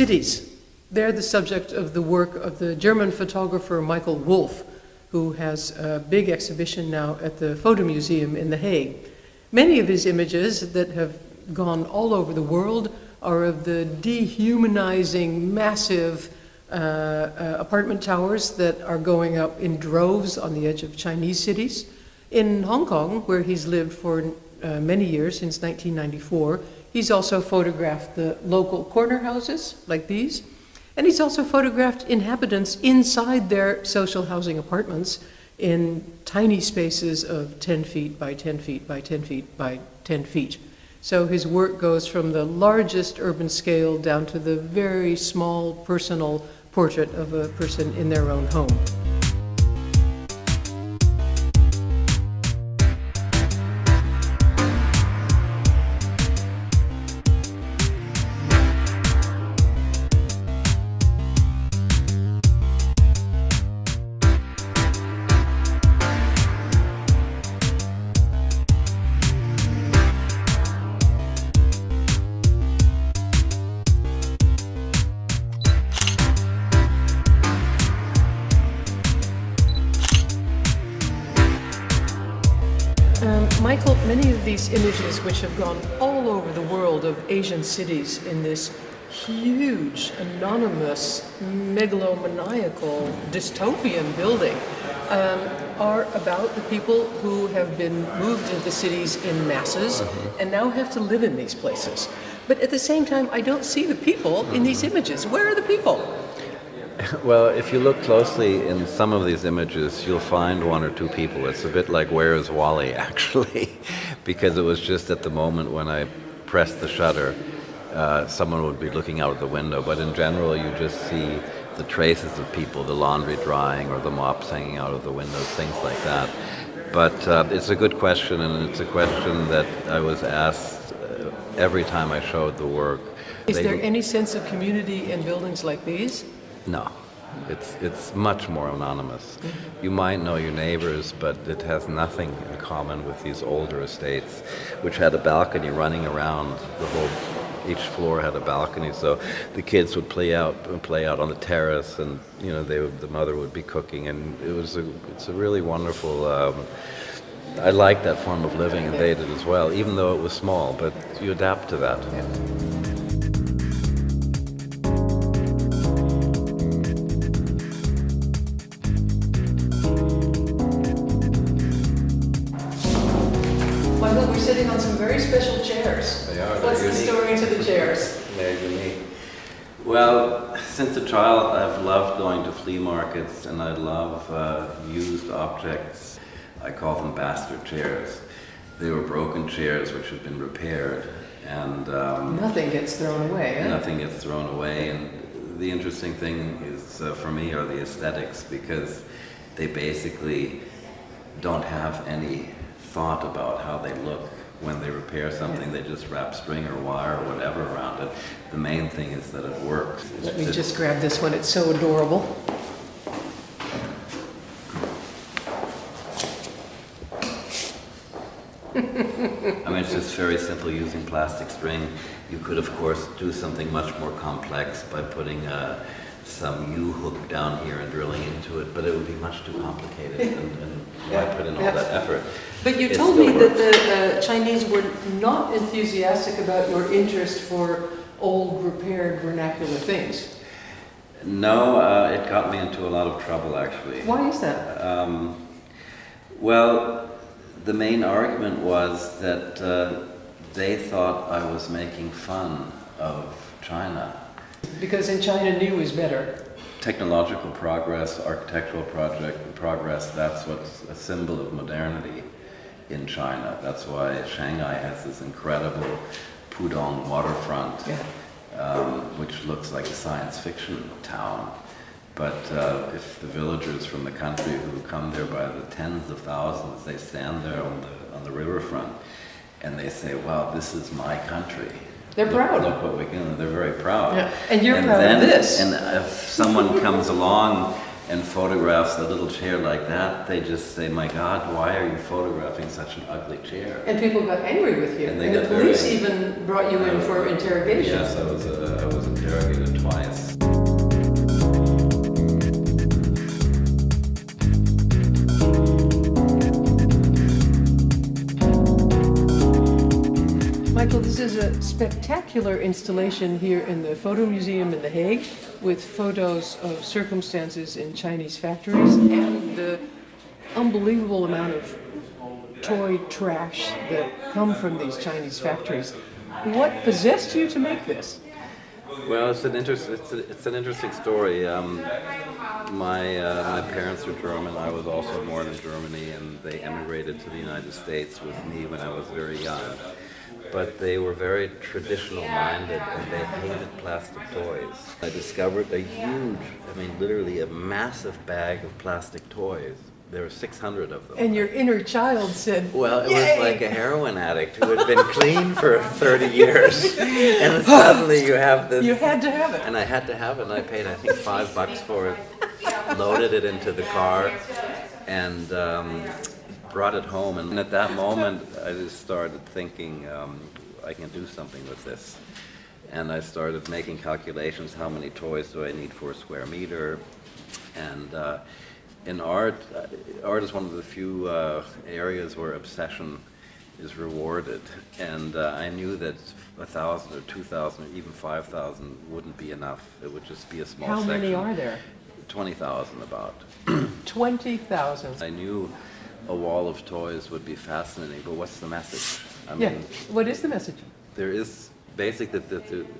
cities. They're the subject of the work of the German photographer Michael Wolf, who has a big exhibition now at the Fotomuseum in The Hague. Many of his images that have gone all over the world are of the dehumanizing, massive apartment towers that are going up in droves on the edge of Chinese cities. In Hong Kong, where he's lived for many years, since 1994, he's also photographed the local corner houses, like these, and he's also photographed inhabitants inside their social housing apartments in tiny spaces of 10 feet by 10 feet by 10 feet by 10 feet. So his work goes from the largest urban scale down to the very small personal portrait of a person in their own home. Michael, many of these images which have gone all over the world of Asian cities in this huge, anonymous, megalomaniacal, dystopian building are about the people who have been moved into cities in masses and now have to live in these places. But at the same time, I don't see the people in these images. Where are the people? Well, if you look closely in some of these images, you'll find one or two people. It's a bit like Where is Wally, actually, because it was just at the moment when I pressed the shutter, someone would be looking out of the window. But in general, you just see the traces of people, the laundry drying or the mops hanging out of the windows, things like that. But it's a good question, and it's a question that I was asked every time I showed the work. Is there any sense of community in buildings like these? No, it's much more anonymous. You might know your neighbors, but it has nothing in common with these older estates, which had a balcony running around the whole. Each floor had a balcony, so the kids would play out on the terrace, and the mother would be cooking, and it's a really wonderful. I like that form of living, and they did as well, even though it was small. But you adapt to that. Yeah. Michael, we're sitting on some very special chairs. They are. What's the story to the chairs? They're unique. Well, since a child, I've loved going to flea markets, and I love used objects. I call them bastard chairs. They were broken chairs which have been repaired, and nothing gets thrown away. Eh? Nothing gets thrown away, and the interesting thing is for me are the aesthetics, because they basically don't have any thought about how they look when they repair something. They just wrap string or wire or whatever around it. The main thing is that it works. Let me just grab this one, it's so adorable. I mean, it's just very simple using plastic string. You could, of course, do something much more complex by putting some U-hook down here and drilling into it, but it would be much too complicated, and why put in all that effort? But you told me that the Chinese were not enthusiastic about your interest for old, repaired, vernacular things. No, it got me into a lot of trouble, actually. Why is that? Well, the main argument was that they thought I was making fun of China. Because in China, new is better. Technological progress, architectural progress, that's what's a symbol of modernity in China. That's why Shanghai has this incredible Pudong waterfront, which looks like a science fiction town. But if the villagers from the country who come there by the tens of thousands, they stand there on the riverfront and they say, wow, this is my country. They're proud. Look what we can. They're very proud. Yeah. And you're proud of this. And if someone comes along and photographs a little chair like that, they just say, "My God, why are you photographing such an ugly chair?" And people got angry with you. And they And the got police very- even brought you in for interrogation. Yes, I was interrogated twice. Michael, this is a spectacular installation here in the Fotomuseum in The Hague with photos of circumstances in Chinese factories and the unbelievable amount of toy trash that come from these Chinese factories. What possessed you to make this? Well, it's an interesting story. My parents were German. I was also born in Germany, and they emigrated to the United States with me when I was very young. But they were very traditional minded, and they hated plastic toys. I discovered a huge, literally a massive bag of plastic toys. There were 600 of them. And your inner child said, Well, it "Yay!" was like a heroin addict who had been clean for 30 years. And suddenly you have this. You had to have it. And I had to have it, and I paid, I think, $5 for it, loaded it into the car, and brought it home. And at that moment, I just started thinking, I can do something with this. And I started making calculations, how many toys do I need for a square meter? And in art, art is one of the few areas where obsession is rewarded. And I knew that 1,000 or 2,000 or even 5,000 wouldn't be enough. It would just be a small How section. many are there? 20,000 about. 20,000. I knew a wall of toys would be fascinating, but what's the message? Yeah. What is the message? There is basically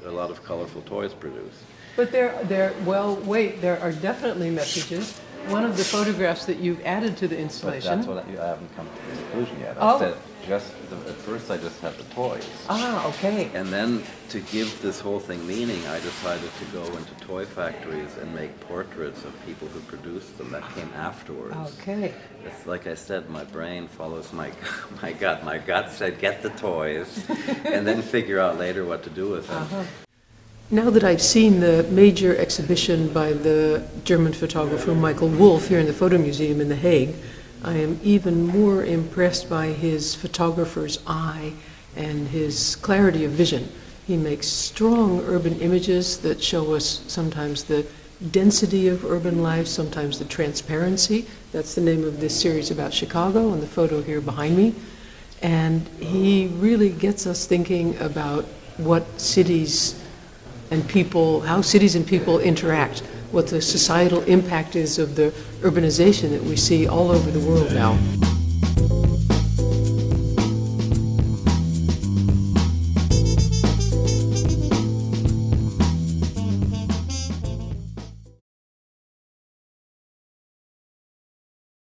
a lot of colorful toys produced. But there are definitely messages. One of the photographs that you've added to the But installation. that's what I haven't come to the conclusion yet. Oh. I said at first I just had the toys. Ah, okay. And then to give this whole thing meaning, I decided to go into toy factories and make portraits of people who produced them. That came afterwards. Okay. It's like I said, my brain follows my gut. My gut said, get the toys, and then figure out later what to do with them. Uh-huh. Now that I've seen the major exhibition by the German photographer Michael Wolf here in the Fotomuseum in The Hague, I am even more impressed by his photographer's eye and his clarity of vision. He makes strong urban images that show us sometimes the density of urban life, sometimes the transparency. That's the name of this series about Chicago and the photo here behind me. And he really gets us thinking about what cities and people, how cities and people interact, what the societal impact is of the urbanization that we see all over the world now.